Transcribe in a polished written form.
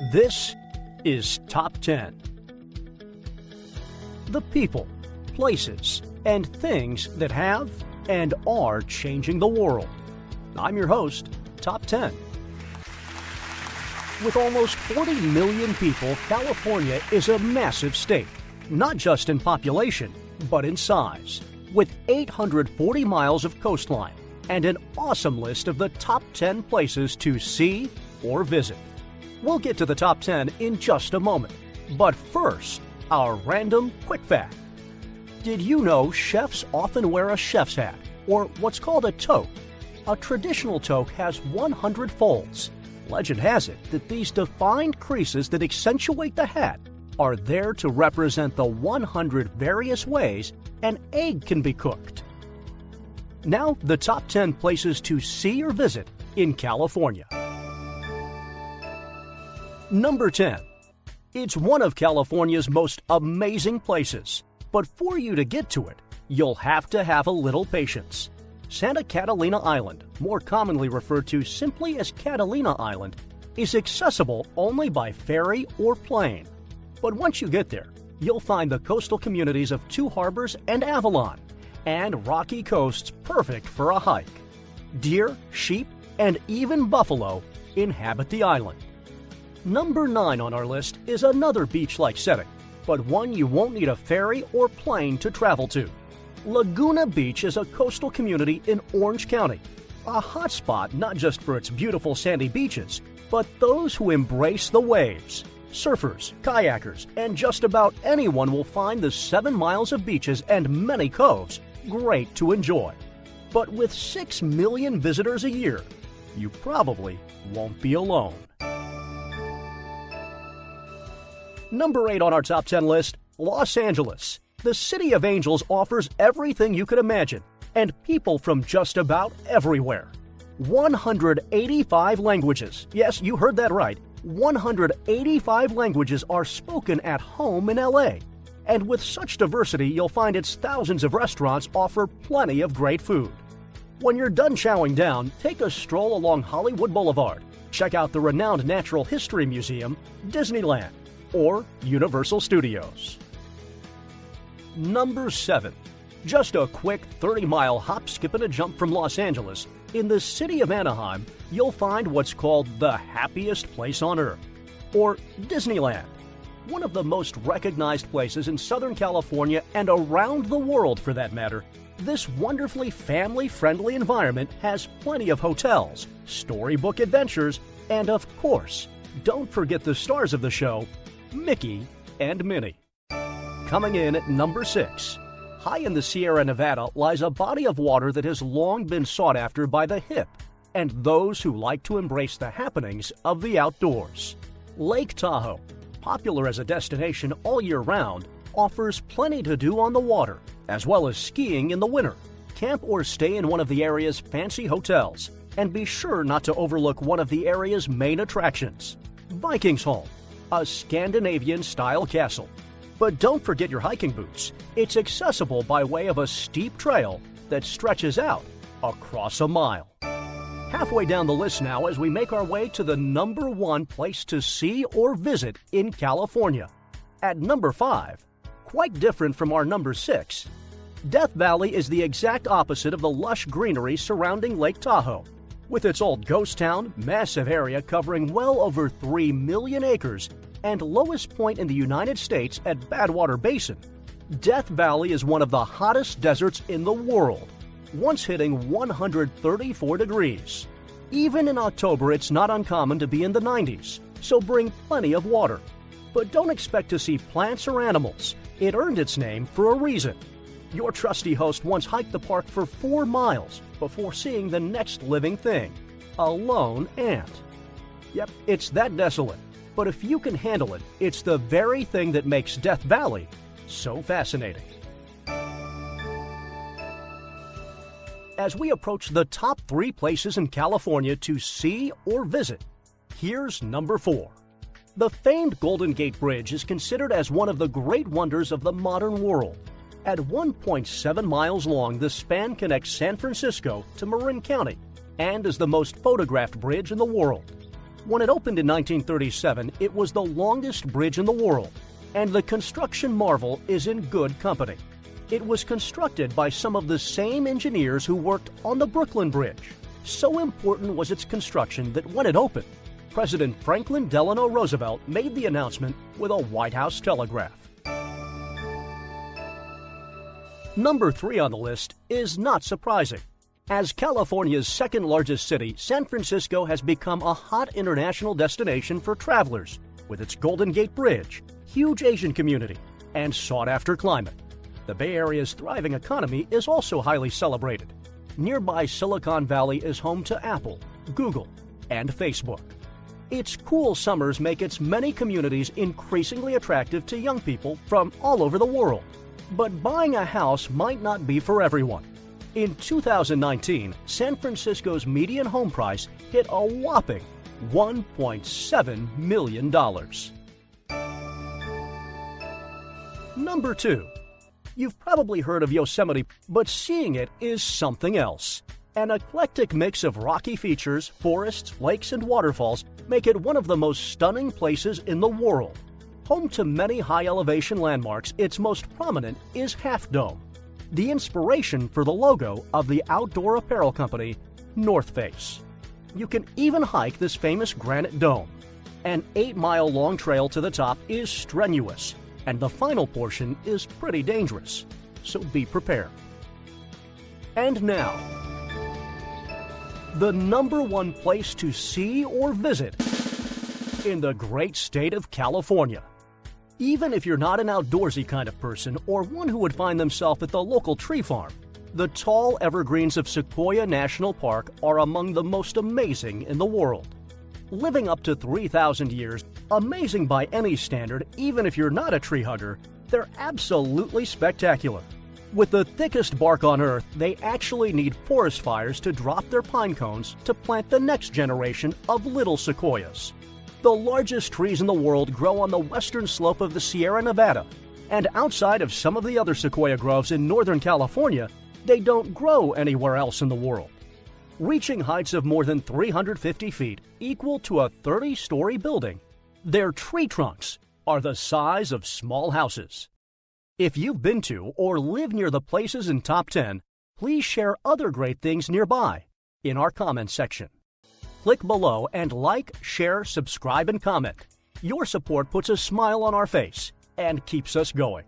This is Top 10. The people, places, and things that have and are changing the world. I'm your host, Top 10. With almost 40 million people, California is a massive state, not just in population, but in size, with 840 miles of coastline and an awesome list of the top 10 places to see or visit. We'll get to the top 10 in just a moment, but first, our random quick fact. Did you know chefs often wear a chef's hat, or what's called a toque? A traditional toque has 100 folds. Legend has it that these defined creases that accentuate the hat are there to represent the 100 various ways an egg can be cooked. Now, the top 10 places to see or visit in California. Number 10. It's one of California's most amazing places, but for you to get to it, you'll have to have a little patience. Santa Catalina Island, more commonly referred to simply as Catalina Island, is accessible only by ferry or plane. But once you get there, you'll find the coastal communities of Two Harbors and Avalon, and rocky coasts perfect for a hike. Deer, sheep, and even buffalo inhabit the island. Number 9 on our list is another beach-like setting, but one you won't need a ferry or plane to travel to. Laguna Beach is a coastal community in Orange County, a hotspot not just for its beautiful sandy beaches, but those who embrace the waves. Surfers, kayakers, and just about anyone will find the 7 miles of beaches and many coves great to enjoy. But with 6 million visitors a year, you probably won't be alone. Number 8 on our top 10 list, Los Angeles. The City of Angels offers everything you could imagine, and people from just about everywhere. 185 languages. Yes, you heard that right. 185 languages are spoken at home in LA. And with such diversity, you'll find its thousands of restaurants offer plenty of great food. When you're done chowing down, take a stroll along Hollywood Boulevard. Check out the renowned Natural History Museum, Disneyland, or Universal Studios. Number 7. Just a quick 30-mile hop, skip, and a jump from Los Angeles, in the city of Anaheim, you'll find what's called the happiest place on earth, or Disneyland. One of the most recognized places in Southern California and around the world for that matter, this wonderfully family-friendly environment has plenty of hotels, storybook adventures, and of course, don't forget the stars of the show, Mickey and Minnie. Coming in at number 6. High in the Sierra Nevada lies a body of water that has long been sought after by the hip and those who like to embrace the happenings of the outdoors. Lake Tahoe, popular as a destination all year round, offers plenty to do on the water, as well as skiing in the winter. Camp or stay in one of the area's fancy hotels, and be sure not to overlook one of the area's main attractions, Viking's Home, a Scandinavian-style castle. But don't forget your hiking boots. It's accessible by way of a steep trail that stretches out across a mile. Halfway down the list now as we make our way to the number 1 place to see or visit in California. At number 5, quite different from our number 6, Death Valley is the exact opposite of the lush greenery surrounding Lake Tahoe. With its old ghost town, massive area covering well over 3 million acres, and lowest point in the United States at Badwater Basin, Death Valley is one of the hottest deserts in the world, once hitting 134 degrees. Even in October, it's not uncommon to be in the 90s, so bring plenty of water. But don't expect to see plants or animals. It earned its name for a reason. Your trusty host once hiked the park for 4 miles before seeing the next living thing, a lone ant. Yep, it's that desolate. But if you can handle it, it's the very thing that makes Death Valley so fascinating. As we approach the top 3 places in California to see or visit, here's number 4. The famed Golden Gate Bridge is considered as one of the great wonders of the modern world. At 1.7 miles long, the span connects San Francisco to Marin County and is the most photographed bridge in the world. When it opened in 1937, it was the longest bridge in the world, and the construction marvel is in good company. It was constructed by some of the same engineers who worked on the Brooklyn Bridge. So important was its construction that when it opened, President Franklin Delano Roosevelt made the announcement with a White House telegraph. Number 3 on the list is not surprising. As California's second-largest city, San Francisco has become a hot international destination for travelers with its Golden Gate Bridge, huge Asian community, and sought-after climate. The Bay Area's thriving economy is also highly celebrated. Nearby Silicon Valley is home to Apple, Google, and Facebook. Its cool summers make its many communities increasingly attractive to young people from all over the world. But buying a house might not be for everyone. In 2019, San Francisco's median home price hit a whopping $1.7 million. Number 2. You've probably heard of Yosemite, but seeing it is something else. An eclectic mix of rocky features, forests, lakes, and waterfalls make it one of the most stunning places in the world. Home to many high-elevation landmarks, its most prominent is Half Dome, the inspiration for the logo of the outdoor apparel company North Face. You can even hike this famous granite dome. An 8-mile-long trail to the top is strenuous, and the final portion is pretty dangerous, so be prepared. And now, the number 1 place to see or visit in the great state of California. Even if you're not an outdoorsy kind of person or one who would find themselves at the local tree farm, the tall evergreens of Sequoia National Park are among the most amazing in the world. Living up to 3,000 years, amazing by any standard, even if you're not a tree hugger, they're absolutely spectacular. With the thickest bark on Earth, they actually need forest fires to drop their pine cones to plant the next generation of little sequoias. The largest trees in the world grow on the western slope of the Sierra Nevada, and outside of some of the other sequoia groves in Northern California, they don't grow anywhere else in the world. Reaching heights of more than 350 feet, equal to a 30-story building, their tree trunks are the size of small houses. If you've been to or live near the places in Top 10, please share other great things nearby in our comments section. Click below and like, share, subscribe, and comment. Your support puts a smile on our face and keeps us going.